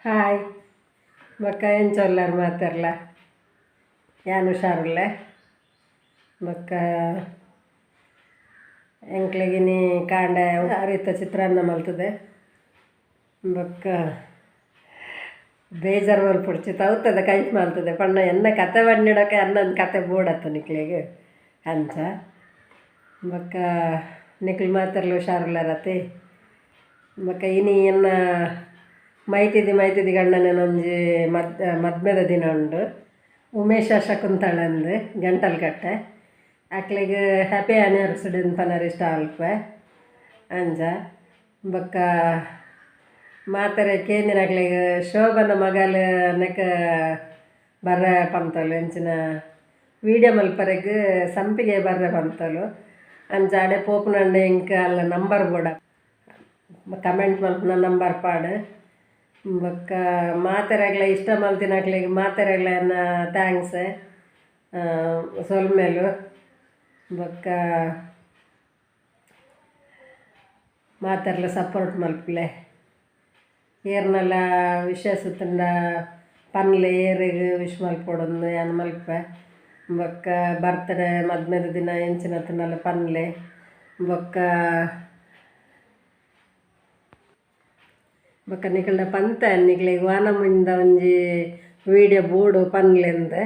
Hi ಬೊಕ್ಕ ಎಂಚೊಲ್ಲರು ಮಾತಾಡ್ಲ ಯಾನು ಹುಷಾರುಲ್ಲೆ ಬೊಕ್ಕ ಎಂಕ್ಲೆಗಿನಿ ಕಾಂಡ ಅರಿತ ಚಿತ್ರಾನ್ನ ಮಲ್ತದೆ ಬೊಕ್ಕ ಬೇಜಾರು ಮಲ್ಪುಡ್ಚಿತ್ತು ಅವತ್ತದ ಕೈಟ್ ಮಲ್ತದೆ ಪಣ್ಣ ಎನ್ನ ಕತೆ ಬಂದಿಡೋಕೆ ಅನ್ನೊಂದು ಕತೆ ಬೋಡತ್ತು ನಿಕ್ಲಿಗೆ ಅಂಚ ಬೊಕ್ಕ ನಿಕ್ಲು ಮಾತಾಡ್ಲು ಹುಷಾರುಲ್ಲರತಿ ಬೊಕ್ಕ ಇನಿ ಎನ್ನ ಮೈತಿದಿ ಗಂಡನೊಂಜಿ ಮದ್ಮೆದ ದಿನ ಉಂಡು ಉಮೇಶ ಶಕುಂತಳಂದು ಗಂಟಲ್ಕಟ್ಟೆ ಅಕ್ಲಿಗೆ ಹ್ಯಾಪಿ ಆ್ಯನಿವರ್ಸರಿ ಪನರ್ ಇಷ್ಟ ಅಲ್ಪ ಅಂಜ ಬೊಕ್ಕ ಮಾತಾರೆ ಕೇಂದಿನ ಅಕ್ಲಿಗೆ ಶೋಭನ ಮಗಲು ನೆಕ್ಕ ಬರ್ರೆ ಪಂತಲು ಎಂಚಿನ ವೀಡಿಯೋ ಮಲ್ಪರೆಗೆ ಸಂಪಿಗೆ ಬರ್ರೆ ಪಂತಲು ಅಂಚ ಅಡೆ ಪೋಪುನಂಡೆ ಇಂಕ ಅಲ್ಲ ನಂಬರ್ ಬೋಡ ಕಮೆಂಟ್ ಮಲ್ಪನ ನಂಬರ್ ಪಾಡು ಬೊಕ್ಕ ಮಾತೆರೆಗ್ಲ ಇಷ್ಟ ಮಲ್ತಿನಕ್ಲಿಗೆ ಮಾತೆರೆಗ್ಲನ್ನ ಥ್ಯಾಂಕ್ಸ್ ಸೊಲ್ಮೇಲು ಬೊಕ್ಕ ಮಾತೆರ್ಲ ಸಪೋರ್ಟ್ ಮಲ್ಪಲೆ ಏರ್ನೆಲ್ಲ ವಿಶೇಷತಂಡ ಪನ್ಲೆ ಏರಿಗೆ ವಿಶ್ ಮಲ್ಪೊಡೊಂದು ಯಾನು ಮಲ್ಪೆ ಬೊಕ್ಕ ಬರ್ತ್ಡೇ ಮದ್ಮೆದ ದಿನ ಎಂಚಿನತ್ತನೆಲ್ಲ ಪನ್ಲೆ ಬೊಕ್ಕ ಬೊಕ್ಕ ನಿಕಲ್ನ ಪಂತ ನಿಕ್ಲಿಗೆ ವಾನ ಮುಂದ ಒಂಜಿ ವೀಡಿಯೋ ಬೋಡು ಪನ್ಲೆಂದು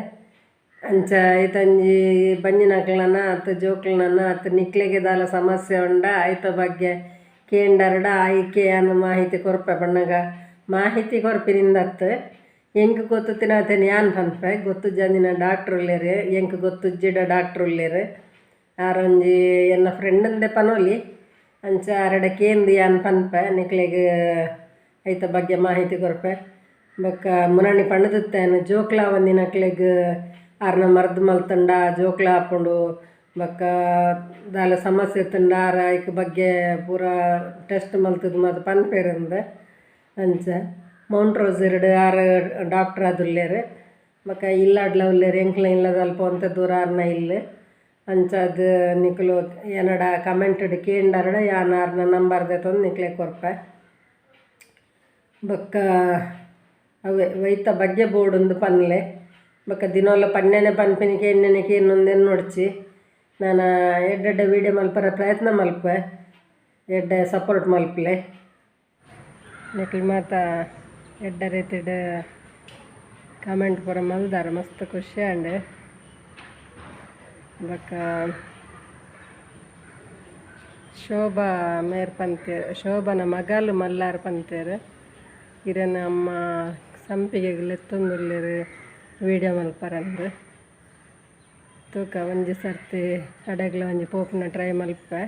ಅಂಚ ಐತಂಜಿ ಬಂಜಿನಕ್ಲನ ಅತ್ತು ಜೋಕ್ಲನ ಅತ್ತು ನಿಕ್ಲಿಗೆ ದಾಲ ಸಮಸ್ಯೆ ಉಂಡ ಐತ ಬಗ್ಗೆ ಕೇಂಡರ್ಡ ಆಯ್ಕೆ ಅನ್ನು ಮಾಹಿತಿ ಕೊರ್ಪೆ ಬಣ್ಣಗ ಮಾಹಿತಿ ಕೊರ್ಪಿನಿಂದತ್ತು ಎಂಕ್ ಗೊತ್ತು ತಿನ್ನತೇನೆ ಯಾನ್ ಪನ್ಪೆ ಗೊತ್ತು ಜಂದಿನ ಡಾಕ್ಟ್ರ್ ಉಳ್ಳೇರು ಎಂಕ್ ಗೊತ್ತು ಜಿಡ ಡಾಕ್ಟ್ರ್ ಉಳ್ಳೇರು ಆರೊಂಜಿ ಎನ್ನ ಫ್ರೆಂಡಂದೆ ಪನೋಲಿ ಅಂಚ ಅರಡ ಕೇಂದಿ ಯಾನ್ ಪನ್ಪೆ ನಿಕ್ಲಿಗೆ ಐತ ಬಗ್ಗೆ ಮಾಹಿತಿ ಕೊರ್ಪೆ ಬೊಕ್ಕ ಮುನಣಿ ಪಣ್ಣದುತ್ತೇನು ಜೋಕ್ಲ ಒಂದಿನಕ್ಲೆಗ್ ಆರ್ನ ಮರ್ದು ಮಲ್ತಂಡ ಜೋಕ್ಲ ಹಾಕೊಂಡು ಬೊಕ್ಕ ದಾಲ ಸಮಸ್ಯೆ ಇತ್ತಂಡ ಆರ ಐಕ್ ಬಗ್ಗೆ ಪೂರ ಟೆಸ್ಟ್ ಮಲ್ತದು ಮತ್ತು ಪನ್ಪೇರಿಂದ ಅಂಚ ಮೌಂಟ್ ರೋಸ್ ಎರಡು ಆರು ಡಾಕ್ಟ್ರ್ ಅದುಲ್ಲೇರು ಬೊಕ್ಕ ಇಲ್ಲಾಡ್ಲ ಉಳ್ಳೇರು ಎಂಕ್ಲ ಇಲ್ಲದ ಅಲ್ಪ ಒಂತ ದೂರ ಆರ್ನ ಇಲ್ಲಿ ಅಂಚ ಅದು ನಿಕ್ಲು ಏನಡ ಕಮೆಂಟಡ್ ಕೇಂಡರಡ ಯಾನ್ ಆರ್ನ ನಂಬರ್ದೆ ತಂದು ನಿಕ್ಲೆ ಕೊರ್ಪೆ ಬೊಕ್ಕ ಅವೇ ವೈತ ಬಗ್ಗೆ ಬೋರ್ಡೊಂದು ಪನ್ಲೆ ಬೊಕ್ಕ ದಿನೋಲ್ಲ ಪನ್ನೆನೆ ಪನ್ಪಿನಿಕೆ ಎಣ್ಣೆನೆಕೆ ಇನ್ನೊಂದೇನು ನೋಡ್ಚಿ ನಾನು ಎಡ್ಡೆಡ್ಡೆ ವೀಡಿಯೋ ಮಲ್ಪರ ಪ್ರಯತ್ನ ಮಲ್ಪೆ ಎಡ್ಡೆ ಸಪೋರ್ಟ್ ಮಲ್ಪಲೆ ನಿಕ್ಲು ಮಾತ ಎಡ್ಡ ರೀತಿಡ್ ಕಮೆಂಟ್ ಪೂರ ಮಲ್ದಾರ ಮಸ್ತ್ ಖುಷಿ ಅಂಡೆ ಬೊಕ್ಕ ಶೋಭಾ ಮೇರ್ ಪಂತೇರು ಶೋಭನ ಮಗಲು ಮಲ್ಲಾರು ಪಂತೇರು ಇರನ ಅಮ್ಮ ಸಂಪಿಗೆ ಲೆತ್ತೊಂದುಲ್ಲೇರು ವೀಡಿಯೋ ಮಲ್ಪರಂದು ತೂಕ ಒಂಜಿ ಸರ್ತಿ ಅಡಗ್ಲ ಒಂಜಿ ಪೋಪುನ ಟ್ರೈ ಮಲ್ಪೆ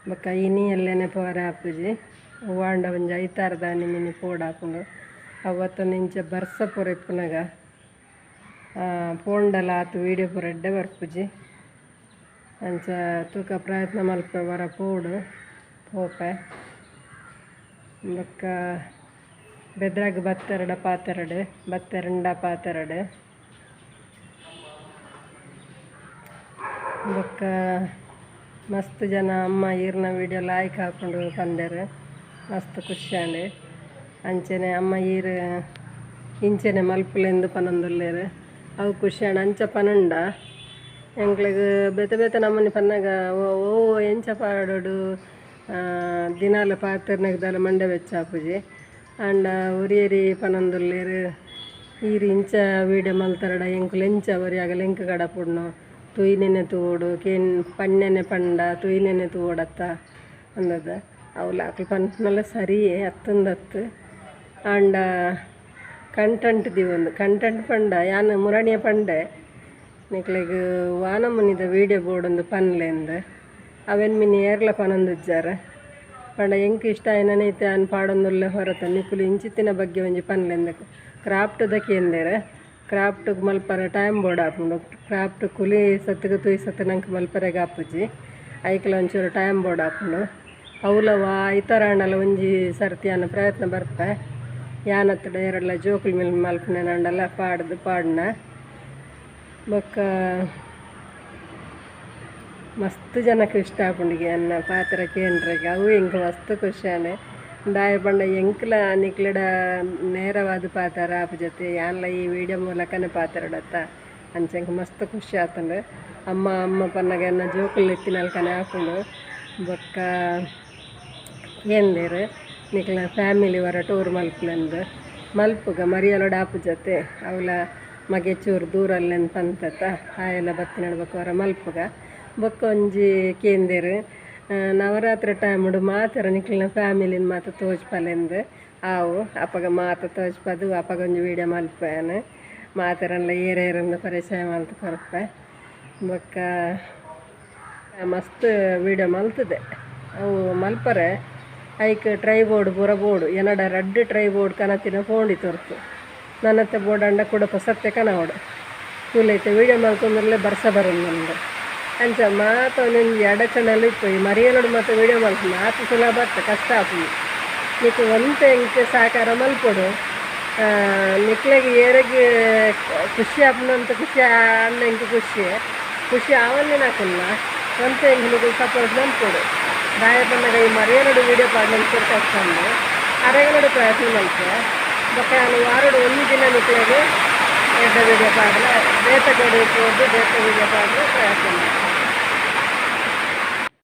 ಬೊಕ್ಕ ಇನಿ ಎಲ್ಲೇನೆ ಪೋರ ಹಾಪುಜಿ ಹೂವಾಂಡ ಒಂಜಿ ಐತಾರು ದಾನಿ ಮಿನಿ ಪೋಡು ಹಾಕೊಂಡು ಅವತ್ತೊಂದು ಇಂಚ ಬರ್ಸ ಪೂರ ಇಪ್ಪುನಾಗ ಪೋಂಡಲ ಆತು ವೀಡಿಯೋ ಪೂರ ಎಡ್ಡೆ ಬರ್ಪುಜಿ ಅಂಚ ತೂಕ ಪ್ರಯತ್ನ ಮಲ್ಪೆ ವರ ಪೋಡು ಪೋಪೆ ಬೊಕ್ಕ ಬೆದ್ರಾಗ ಬತ್ತೆರಡ ಪಾತೆರಡು ಬತ್ತೆರಂಡ ಪಾತೆರಡು ಬೊಕ್ಕ ಮಸ್ತ್ ಜನ ಅಮ್ಮ ಈರ್ನ ವೀಡಿಯೋ ಲಾಯ್ಕ್ ಹಾಕೊಂಡು ಬಂದೇರು ಮಸ್ತ್ ಖುಷಿಯಾಂಡು ಅಂಚೆನೆ ಅಮ್ಮ ಈರು ಇಂಚೆನೆ ಮಲ್ಪುಲೆಂದು ಪನೊಂದುಲ್ಲೇರು ಅವು ಖುಷಿಯಾಣ ಅಂಚ ಪನಂಡ ಎಂಕ್ಲೆಗ್ ಬೇತೆ ನಮ್ಮನೆ ಪನ್ನಾಗ ಓ ಎಂಚ ಪಾಡೋಡು ದಿನಾಲ ಪಾತೆರ್ನಾಗದಾಲ ಮಂಡೆ ಬೆಚ್ಚ ಹಾಪುಜಿ ಅಂಡ ಒರಿಯರಿ ಪನೊಂದುಲ್ಲೇರು ಈರು ಇಂಚ ವೀಡಿಯೋ ಮಲ್ತರಡ ಎಂಕುಲು ಎಂಚ ಒರಿಯಾಗಲ ಎಂಕ್ ಗಡ ಪುಡ್ನು ತುಯ್ನೆನೆ ತೂಡು ಕೇನ್ ಪಣ್ಣೆನೆ ಪಂಡ ತುಯ್ನೆನೆ ತೂಡತ್ತ ಅಂದದ ಅವಳು ಆಕಲು ಪನ್ಪುನಲ್ಲ ಸರಿಯೇ ಹತ್ತೊಂದತ್ತು ಅಂಡ ಕಂಟೆಂಟ್ ದಿವೊಂದು ಕಂಟೆಂಟ್ ಪಂಡ ಯಾನು ಮುರಣಿಯ ಪಂಡೆ ನಿಕ್ಲೆಗ್ ವಾನ ಮುನಿದ ವೀಡಿಯೋ ಬೋರ್ಡೊಂದು ಪನ್ಲೆಂದು ಅವೆನ್ ಮಿನಿ ಏರ್ಲ ಪನೊಂದುಜ್ಜಾರ ಪಂಡ ಎಂಕ್ ಇಷ್ಟ ಏನೈತೆ ಅನ್ ಪಾಡೊಂದುಲ್ಲೆ ಹೊರತ ನಿಕ್ಕುಲು ಇಂಚಿತ್ತಿನ ಬಗ್ಗೆ ಒಂಜಿ ಪನ್ಲೆಂದು ಕ್ರಾಫ್ಟ್ದ ಕೇಂದೇರ ಕ್ರಾಫ್ಟ್ ಮಲ್ಪರ ಟೈಮ್ ಬೋರ್ಡ್ ಹಾಪುಂಡು ಕ್ರಾಫ್ಟ್ ಕುಲಿ ಸತ್ತಿಗೆ ತುಯ್ ಸತ್ತು ನಂಗೆ ಮಲ್ಪರೆಗೆ ಹಾಪುಜಿ ಐಕ್ಲ ಒಂಚೂರು ಟೈಮ್ ಬೋರ್ಡ್ ಹಾಪುಂಡು ಅವಲವ ಐತರಾಂಡಲ ಒಂಜಿ ಸರ್ತಿ ಅನ್ನ ಪ್ರಯತ್ನ ಬರ್ಪೆ ಯಾನತ್ತಡ ಎರಡ್ಲ ಜೋಕುಲು ಮಿಲ್ ಮಲ್ಪನೆನಂಡಲ ಪಾಡ್ನ ಬೊಕ್ಕ ಮಸ್ತ್ ಜನಕ್ಕೆ ಇಷ್ಟ ಆಪುಂಡಿಗೆ ಅನ್ನ ಪಾತ್ರ ಕೇಂದ್ರಗೆ ಅವು ಹಿಂಗೆ ಮಸ್ತ್ ಖುಷಿಯಾನೆ ದಾಯ ಪಂಡ ಎಂಕ್ಲ ನಿಕ್ಲಡ ನೇರವಾದ ಪಾತಾರ ಆಪ ಜೊತೆ ಯಾನ್ಲ ಈ ವಿಡಿಯೋ ಮೂಲಕನೇ ಪಾತಾರಡತ್ತ ಅಂಚಂಗೆ ಮಸ್ತ್ ಖುಷಿ ಆತಂಡು ಅಮ್ಮ ಪನ್ನಗ ಎನ್ನ ಜೋಕುಲು ಎತ್ತಿನಲ್ಕನೆ ಹಾಕೊಂಡು ಬೊಕ್ಕ ಎಂದೇರು ನಿಕ್ಲ ಫ್ಯಾಮಿಲಿ ವರ ಟೂರ್ ಮಲ್ಪಲೆಂದು ಮಲ್ಪುಗ ಮರಿಯಲೋಡ ಆಪು ಜೊತೆ ಅವಳ ಮಗೆ ಚೂರು ದೂರಲ್ಲೆಂದು ಪಂತತ್ತ ಆಯೆಲ್ಲ ಬತ್ತಿ ನಡ್ಬೇಕು ಅವರ ಮಲ್ಪುಗ ಬೊಕ್ಕ ಒಂಜಿ ಕೇಂದೇರು ನವರಾತ್ರಿ ಟೈಮುಡು ಮಾತರ ನಿಕ್ಲಿನ ಫ್ಯಾಮಿಲಿನ ಮಾತ ತೋಜ್ಪಲೆಂದು ಆವು ಅಪ್ಪಗ ಮಾತ ತೋಜ್ಪದು ಅಪ್ಪಗ ಒಂಜಿ ವೀಡಿಯೋ ಮಲ್ಪೇನು ಮಾತರೆಲ್ಲ ಏರೇರಂದು ಪರಿಚಯ ಮಲ್ತು ಕೊರಪೆ ಬೊಕ್ಕ ಮಸ್ತ್ ವೀಡಿಯೋ ಮಲ್ತದೆ ಅವು ಮಲ್ಪರೆ ಐಕ್ ಟ್ರೈ ಬೋರ್ಡ್ ಪೂರ ಬೋರ್ಡು ಎನಡ ರಡ್ಡು ಟ್ರೈ ಬೋರ್ಡ್ ಕನತಿನ ಫೋಂಡಿ ತೋರ್ತು ನನ್ನತ್ತೆ ಬೋರ್ಡ್ ಅಂಡ ಕುಡಪ ಸತ್ಯ ಕನವಡು ಕೂಲೈತೆ ವೀಡಿಯೋ ಮಲ್ಕೊಂಡ್ರಲ್ಲೇ ಬರ್ಸ ಬರೋದು ನಮ್ದು ಅಂಚ ಮಾತ ಒಂದೊಂದು ಎಡಚಣಲು ಇತ್ತು ಈ ಮರಿಯಲೋಡು ಮತ್ತು ವೀಡಿಯೋ ಮಲ್ತು ಮಾತು ಸುಲಭ ಆಗ್ತದೆ ಕಷ್ಟ ಆಗ್ತದೆ ನಿಕ್ಕು ಒಂತ ಎಂಕೆ ಸಾಕಾರ ಮಲ್ಪೊಡು ನಿಕ್ಲೆಗೆ ಏರೆಗೆ ಖುಷಿ ಆಪನಂತ ಖುಷಿ ಅನ್ನ ಎಂಕೆ ಖುಷಿ ಆವನ್ನೇ ನಾಕಲ್ಲ ಒಂತ ಎಂಗೆ ನಿಮಗೆ ಸಪೋರ್ಟ್ ಮಲ್ಪೊಡು ದಾಯ ಬಂದಾಗ ಈ ಮರಿಯಲೋಡು ವೀಡಿಯೋ ಪಾಡ್ಲಂತ ಕಷ್ಟಂದು ಅರೆಗಳೋಡು ಪ್ರಯತ್ನ ಮಲ್ಪೆ ಬೊಕ್ಕ ನಾನು ವಾರಡು ಒಂದು ದಿನ ನಿಕ್ಲೆಗೆ ಎಡ್ಡ ವೀಡಿಯೋ ಪಾಡಲ ಬೇತ ಕಡೆ ಹೋಗಿ ಬೇತ ವೀಡಿಯೋ ಪಾಡಲು ಪ್ರಯತ್ನ ಮಾಡ್ತೀನಿ.